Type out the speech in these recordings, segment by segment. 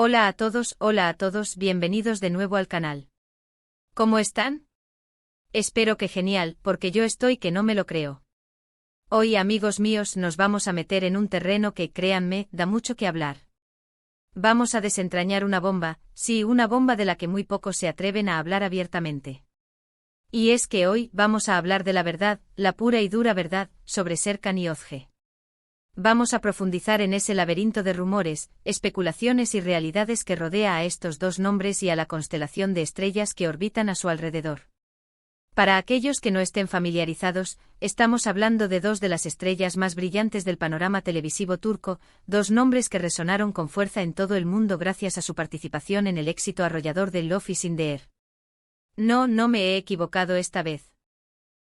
Hola a todos, bienvenidos de nuevo al canal. ¿Cómo están? Espero que genial, porque yo estoy que no me lo creo. Hoy, amigos míos, nos vamos a meter en un terreno que, créanme, da mucho que hablar. Vamos a desentrañar una bomba, sí, una bomba de la que muy pocos se atreven a hablar abiertamente. Y es que hoy vamos a hablar de la verdad, la pura y dura verdad, sobre Serkan y Özge. Vamos a profundizar en ese laberinto de rumores, especulaciones y realidades que rodea a estos dos nombres y a la constelación de estrellas que orbitan a su alrededor. Para aquellos que no estén familiarizados, estamos hablando de dos de las estrellas más brillantes del panorama televisivo turco, dos nombres que resonaron con fuerza en todo el mundo gracias a su participación en el éxito arrollador de Love is in the Air. No me he equivocado esta vez.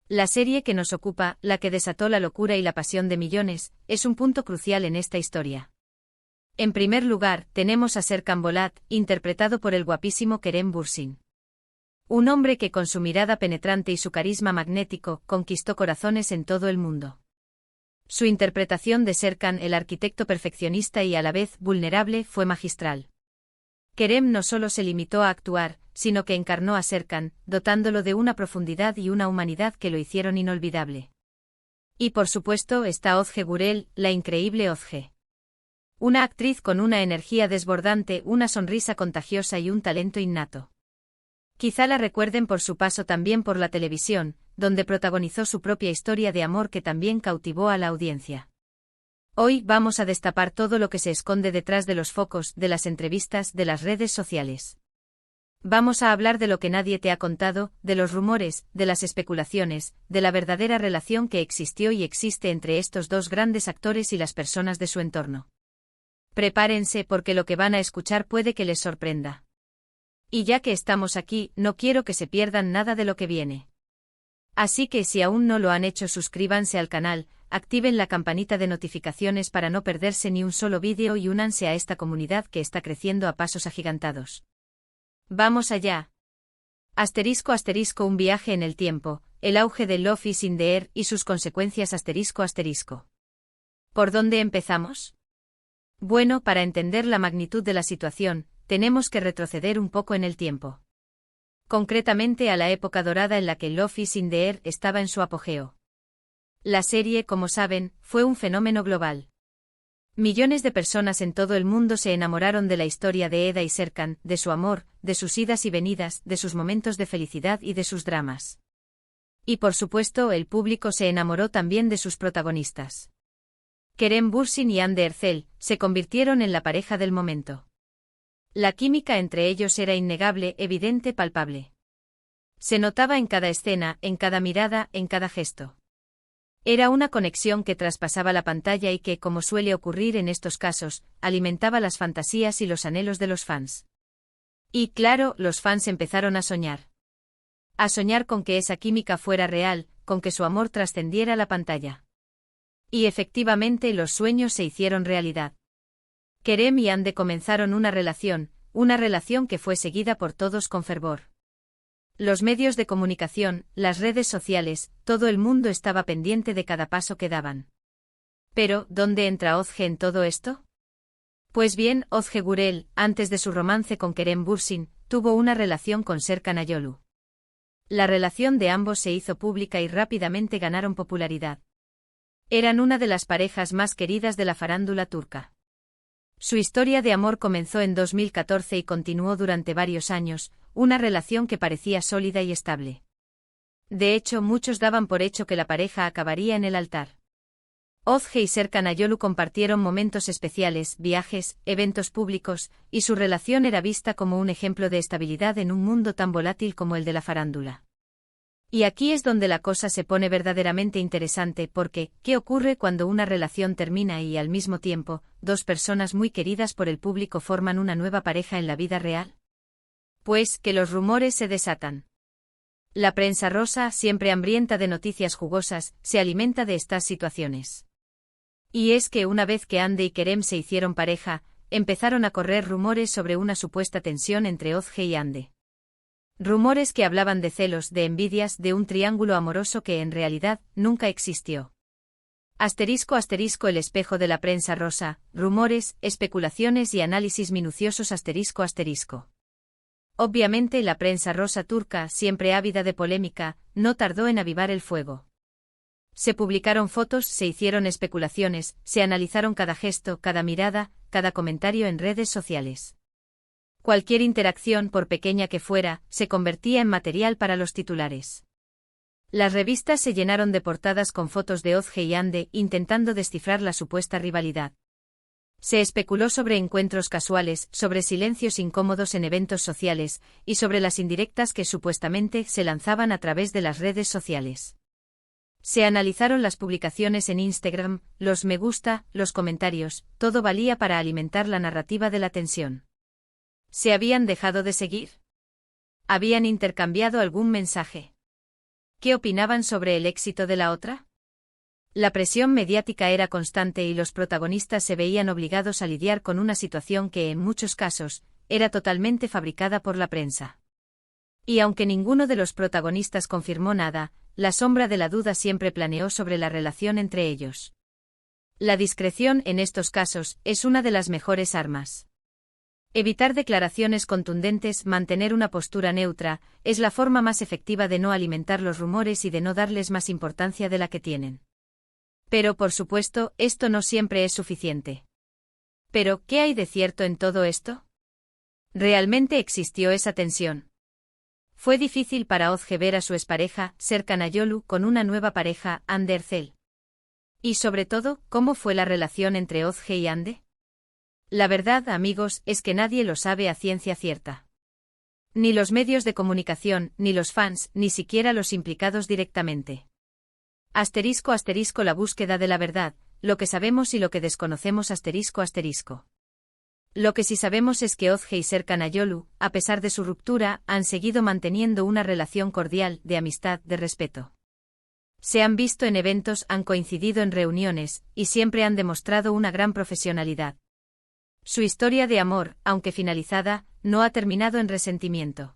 La serie que nos ocupa, la que desató la locura y la pasión de millones, es un punto crucial en esta historia. En primer lugar, tenemos a Serkan Bolat, interpretado por el guapísimo Kerem Bürsin. Un hombre que con su mirada penetrante y su carisma magnético, conquistó corazones en todo el mundo. Su interpretación de Serkan, el arquitecto perfeccionista y a la vez vulnerable, fue magistral. Kerem no solo se limitó a actuar, sino que encarnó a Serkan, dotándolo de una profundidad y una humanidad que lo hicieron inolvidable. Y por supuesto está Özge Gürel, la increíble Özge. Una actriz con una energía desbordante, una sonrisa contagiosa y un talento innato. Quizá la recuerden por su paso también por la televisión, donde protagonizó su propia historia de amor que también cautivó a la audiencia. Hoy vamos a destapar todo lo que se esconde detrás de los focos, de las entrevistas, de las redes sociales. Vamos a hablar de lo que nadie te ha contado, de los rumores, de las especulaciones, de la verdadera relación que existió y existe entre estos dos grandes actores y las personas de su entorno. Prepárense porque lo que van a escuchar puede que les sorprenda. Y ya que estamos aquí, no quiero que se pierdan nada de lo que viene. Así que si aún no lo han hecho, suscríbanse al canal, activen la campanita de notificaciones para no perderse ni un solo vídeo y únanse a esta comunidad que está creciendo a pasos agigantados. ¡Vamos allá! Asterisco un viaje en el tiempo, el auge de Love is in the Air y sus consecuencias asterisco. ¿Por dónde empezamos? Bueno, para entender la magnitud de la situación, tenemos que retroceder un poco en el tiempo. Concretamente a la época dorada en la que Love is in the Air estaba en su apogeo. La serie, como saben, fue un fenómeno global. Millones de personas en todo el mundo se enamoraron de la historia de Eda y Serkan, de su amor, de sus idas y venidas, de sus momentos de felicidad y de sus dramas. Y por supuesto, el público se enamoró también de sus protagonistas. Kerem Bürsin y Hande Erçel se convirtieron en la pareja del momento. La química entre ellos era innegable, evidente, palpable. Se notaba en cada escena, en cada mirada, en cada gesto. Era una conexión que traspasaba la pantalla y que, como suele ocurrir en estos casos, alimentaba las fantasías y los anhelos de los fans. Y claro, los fans empezaron a soñar. A soñar con que esa química fuera real, con que su amor trascendiera la pantalla. Y efectivamente los sueños se hicieron realidad. Kerem y Hande comenzaron una relación que fue seguida por todos con fervor. Los medios de comunicación, las redes sociales, todo el mundo estaba pendiente de cada paso que daban. Pero, ¿dónde entra Özge en todo esto? Pues bien, Özge Gürel, antes de su romance con Kerem Bürsin, tuvo una relación con Serkan Ayolu. La relación de ambos se hizo pública y rápidamente ganaron popularidad. Eran una de las parejas más queridas de la farándula turca. Su historia de amor comenzó en 2014 y continuó durante varios años, una relación que parecía sólida y estable. De hecho, muchos daban por hecho que la pareja acabaría en el altar. Özge y Serkan Ayolu compartieron momentos especiales, viajes, eventos públicos, y su relación era vista como un ejemplo de estabilidad en un mundo tan volátil como el de la farándula. Y aquí es donde la cosa se pone verdaderamente interesante porque, ¿qué ocurre cuando una relación termina y, al mismo tiempo, dos personas muy queridas por el público forman una nueva pareja en la vida real? Pues, que los rumores se desatan. La prensa rosa, siempre hambrienta de noticias jugosas, se alimenta de estas situaciones. Y es que una vez que Hande y Kerem se hicieron pareja, empezaron a correr rumores sobre una supuesta tensión entre Özge y Hande. Rumores que hablaban de celos, de envidias, de un triángulo amoroso que en realidad nunca existió. Asterisco asterisco el espejo de la prensa rosa, rumores, especulaciones y análisis minuciosos asterisco asterisco. Obviamente la prensa rosa turca, siempre ávida de polémica, no tardó en avivar el fuego. Se publicaron fotos, se hicieron especulaciones, se analizaron cada gesto, cada mirada, cada comentario en redes sociales. Cualquier interacción, por pequeña que fuera, se convertía en material para los titulares. Las revistas se llenaron de portadas con fotos de Özge y Hande intentando descifrar la supuesta rivalidad. Se especuló sobre encuentros casuales, sobre silencios incómodos en eventos sociales, y sobre las indirectas que supuestamente se lanzaban a través de las redes sociales. Se analizaron las publicaciones en Instagram, los me gusta, los comentarios, todo valía para alimentar la narrativa de la tensión. ¿Se habían dejado de seguir? ¿Habían intercambiado algún mensaje? ¿Qué opinaban sobre el éxito de la otra? La presión mediática era constante y los protagonistas se veían obligados a lidiar con una situación que, en muchos casos, era totalmente fabricada por la prensa. Y aunque ninguno de los protagonistas confirmó nada, la sombra de la duda siempre planeó sobre la relación entre ellos. La discreción, en estos casos, es una de las mejores armas. Evitar declaraciones contundentes, mantener una postura neutra, es la forma más efectiva de no alimentar los rumores y de no darles más importancia de la que tienen. Pero, por supuesto, esto no siempre es suficiente. ¿Pero qué hay de cierto en todo esto? ¿Realmente existió esa tensión? ¿Fue difícil para Özge ver a su expareja, Serkan Ayolu, con una nueva pareja, Hande Erçel? Y sobre todo, ¿cómo fue la relación entre Özge y Hande? La verdad, amigos, es que nadie lo sabe a ciencia cierta. Ni los medios de comunicación, ni los fans, ni siquiera los implicados directamente. Asterisco asterisco la búsqueda de la verdad, lo que sabemos y lo que desconocemos asterisco asterisco. Lo que sí sabemos es que Özge y Serkan Ayolu, a pesar de su ruptura, han seguido manteniendo una relación cordial, de amistad, de respeto. Se han visto en eventos, han coincidido en reuniones, y siempre han demostrado una gran profesionalidad. Su historia de amor, aunque finalizada, no ha terminado en resentimiento.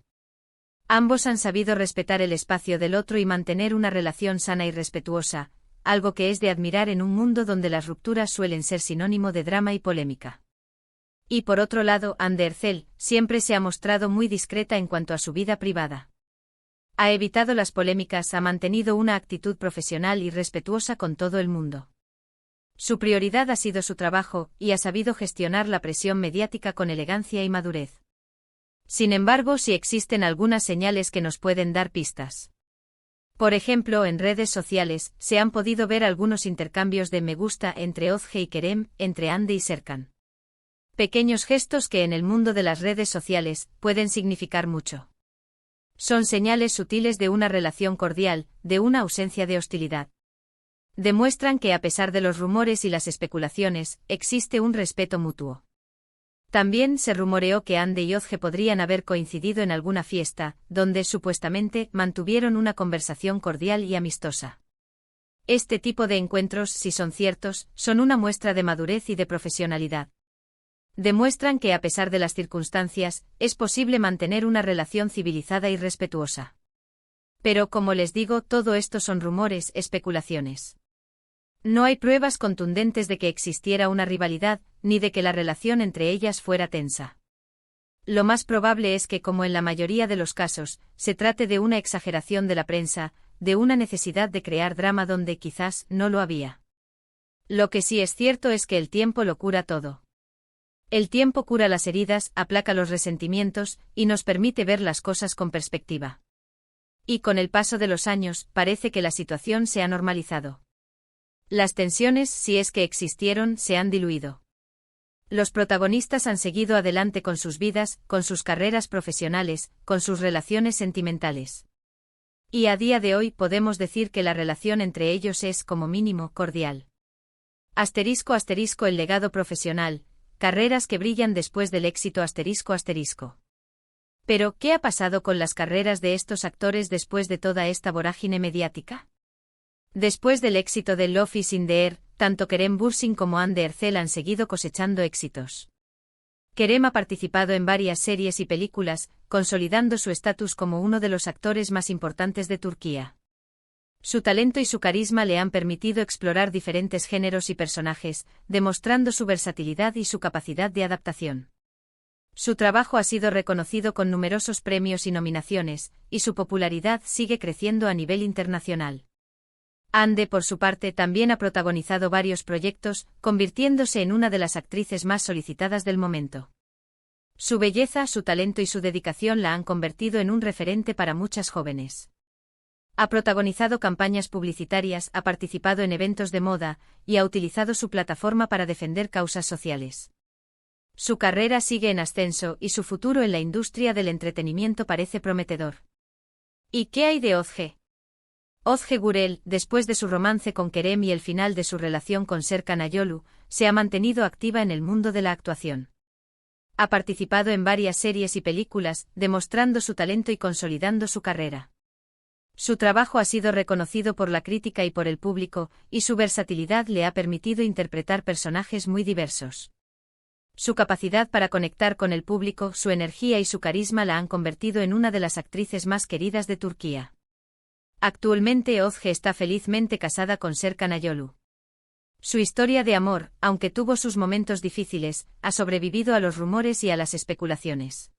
Ambos han sabido respetar el espacio del otro y mantener una relación sana y respetuosa, algo que es de admirar en un mundo donde las rupturas suelen ser sinónimo de drama y polémica. Y por otro lado, Hande Erçel siempre se ha mostrado muy discreta en cuanto a su vida privada. Ha evitado las polémicas, ha mantenido una actitud profesional y respetuosa con todo el mundo. Su prioridad ha sido su trabajo, y ha sabido gestionar la presión mediática con elegancia y madurez. Sin embargo, sí existen algunas señales que nos pueden dar pistas. Por ejemplo, en redes sociales, se han podido ver algunos intercambios de me gusta entre Özge y Kerem, entre Hande y Serkan. Pequeños gestos que en el mundo de las redes sociales pueden significar mucho. Son señales sutiles de una relación cordial, de una ausencia de hostilidad. Demuestran que a pesar de los rumores y las especulaciones, existe un respeto mutuo. También se rumoreó que Hande y Özge podrían haber coincidido en alguna fiesta, donde supuestamente mantuvieron una conversación cordial y amistosa. Este tipo de encuentros, si son ciertos, son una muestra de madurez y de profesionalidad. Demuestran que a pesar de las circunstancias, es posible mantener una relación civilizada y respetuosa. Pero como les digo, todo esto son rumores, especulaciones. No hay pruebas contundentes de que existiera una rivalidad, ni de que la relación entre ellas fuera tensa. Lo más probable es que, como en la mayoría de los casos, se trate de una exageración de la prensa, de una necesidad de crear drama donde quizás no lo había. Lo que sí es cierto es que el tiempo lo cura todo. El tiempo cura las heridas, aplaca los resentimientos, y nos permite ver las cosas con perspectiva. Y con el paso de los años, parece que la situación se ha normalizado. Las tensiones, si es que existieron, se han diluido. Los protagonistas han seguido adelante con sus vidas, con sus carreras profesionales, con sus relaciones sentimentales. Y a día de hoy podemos decir que la relación entre ellos es, como mínimo, cordial. Asterisco asterisco el legado profesional, carreras que brillan después del éxito asterisco asterisco. Pero, ¿qué ha pasado con las carreras de estos actores después de toda esta vorágine mediática? Después del éxito de Love is in the Air, tanto Kerem Bürsin como Hande Erçel han seguido cosechando éxitos. Kerem ha participado en varias series y películas, consolidando su estatus como uno de los actores más importantes de Turquía. Su talento y su carisma le han permitido explorar diferentes géneros y personajes, demostrando su versatilidad y su capacidad de adaptación. Su trabajo ha sido reconocido con numerosos premios y nominaciones, y su popularidad sigue creciendo a nivel internacional. Ande, por su parte, también ha protagonizado varios proyectos, convirtiéndose en una de las actrices más solicitadas del momento. Su belleza, su talento y su dedicación la han convertido en un referente para muchas jóvenes. Ha protagonizado campañas publicitarias, ha participado en eventos de moda, y ha utilizado su plataforma para defender causas sociales. Su carrera sigue en ascenso y su futuro en la industria del entretenimiento parece prometedor. ¿Y qué hay de Özge? Özge Gürel, después de su romance con Kerem y el final de su relación con Serkan Ayolu, se ha mantenido activa en el mundo de la actuación. Ha participado en varias series y películas, demostrando su talento y consolidando su carrera. Su trabajo ha sido reconocido por la crítica y por el público, y su versatilidad le ha permitido interpretar personajes muy diversos. Su capacidad para conectar con el público, su energía y su carisma la han convertido en una de las actrices más queridas de Turquía. Actualmente Özge está felizmente casada con Serkan Ayolu. Su historia de amor, aunque tuvo sus momentos difíciles, ha sobrevivido a los rumores y a las especulaciones.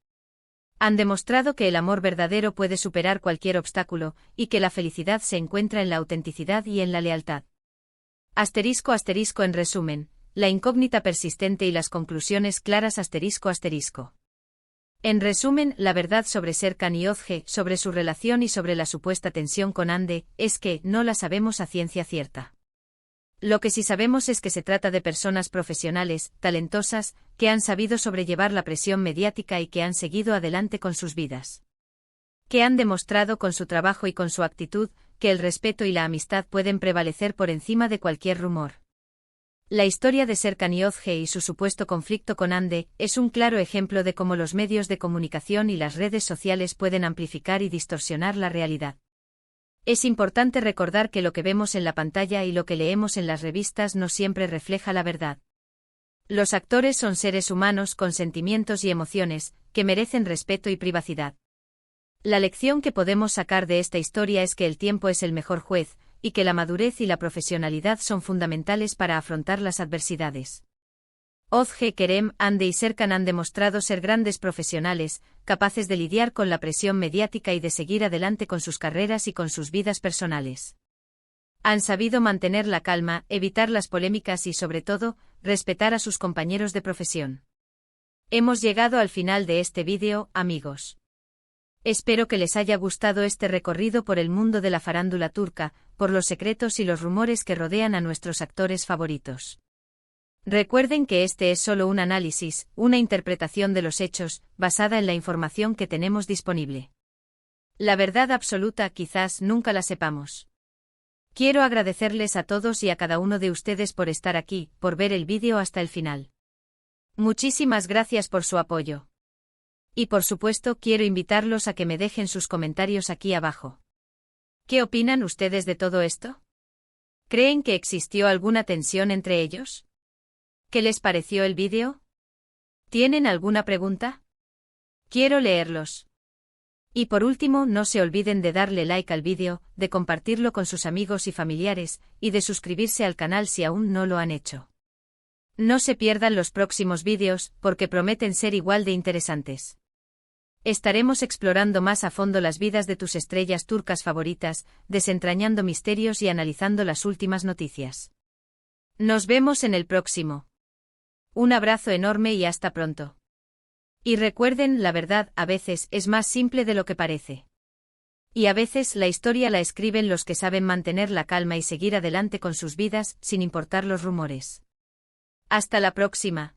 Han demostrado que el amor verdadero puede superar cualquier obstáculo, y que la felicidad se encuentra en la autenticidad y en la lealtad. Asterisco asterisco en resumen, la incógnita persistente y las conclusiones claras asterisco asterisco. En resumen, la verdad sobre Serkan y Özge, sobre su relación y sobre la supuesta tensión con Hande, es que no la sabemos a ciencia cierta. Lo que sí sabemos es que se trata de personas profesionales, talentosas, que han sabido sobrellevar la presión mediática y que han seguido adelante con sus vidas. Que han demostrado con su trabajo y con su actitud, que el respeto y la amistad pueden prevalecer por encima de cualquier rumor. La historia de Serkan y Özge y su supuesto conflicto con Hande es un claro ejemplo de cómo los medios de comunicación y las redes sociales pueden amplificar y distorsionar la realidad. Es importante recordar que lo que vemos en la pantalla y lo que leemos en las revistas no siempre refleja la verdad. Los actores son seres humanos con sentimientos y emociones, que merecen respeto y privacidad. La lección que podemos sacar de esta historia es que el tiempo es el mejor juez, y que la madurez y la profesionalidad son fundamentales para afrontar las adversidades. Özge, Kerem, Hande y Serkan han demostrado ser grandes profesionales, capaces de lidiar con la presión mediática y de seguir adelante con sus carreras y con sus vidas personales. Han sabido mantener la calma, evitar las polémicas y, sobre todo, respetar a sus compañeros de profesión. Hemos llegado al final de este vídeo, amigos. Espero que les haya gustado este recorrido por el mundo de la farándula turca, por los secretos y los rumores que rodean a nuestros actores favoritos. Recuerden que este es solo un análisis, una interpretación de los hechos, basada en la información que tenemos disponible. La verdad absoluta quizás nunca la sepamos. Quiero agradecerles a todos y a cada uno de ustedes por estar aquí, por ver el vídeo hasta el final. Muchísimas gracias por su apoyo. Y por supuesto quiero invitarlos a que me dejen sus comentarios aquí abajo. ¿Qué opinan ustedes de todo esto? ¿Creen que existió alguna tensión entre ellos? ¿Qué les pareció el vídeo? ¿Tienen alguna pregunta? Quiero leerlos. Y por último, no se olviden de darle like al vídeo, de compartirlo con sus amigos y familiares, y de suscribirse al canal si aún no lo han hecho. No se pierdan los próximos vídeos, porque prometen ser igual de interesantes. Estaremos explorando más a fondo las vidas de tus estrellas turcas favoritas, desentrañando misterios y analizando las últimas noticias. Nos vemos en el próximo. Un abrazo enorme y hasta pronto. Y recuerden, la verdad a veces es más simple de lo que parece. Y a veces la historia la escriben los que saben mantener la calma y seguir adelante con sus vidas, sin importar los rumores. Hasta la próxima.